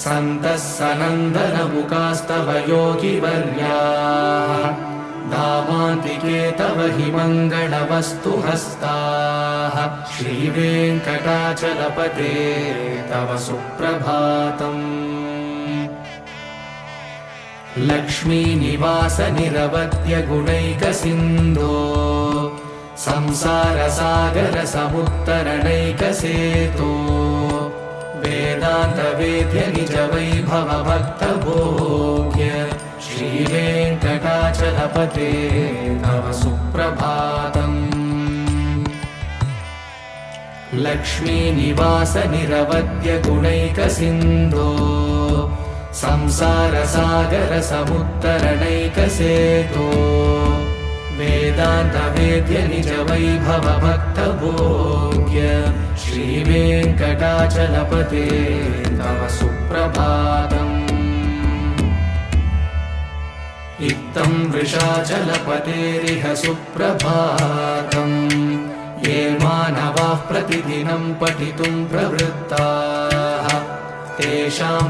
सन्तः सनन्दनमुकास्तव योगिवर्याः दामान्तिके तव हि मङ्गलवस्तु हस्ताः श्रीवेङ्कटाचलपते तव सुप्रभातम्। लक्ष्मीनिवास निरवध्य गुणैकसिन्धो संसारसागर समुत्तरणैकसेतो वेदान्तवेद्य निज वैभव भक्तभोग्य श्रीवेङ्कटाचलपते तव सुप्रभातम्। लक्ष्मीनिवास निरवध्य गुणैकसिन्धो संसारसागर समुत्तरणैकसेतो वेदान्तवेद्य निज वैभव भक्तभोग्य श्रीवेङ्कटाचलपते तव सुप्रभातम्। इत्थं वृषाचलपतेरिह सुप्रभातम् ये मानवाः प्रतिदिनं पठितुं प्रवृत्ताः तेषां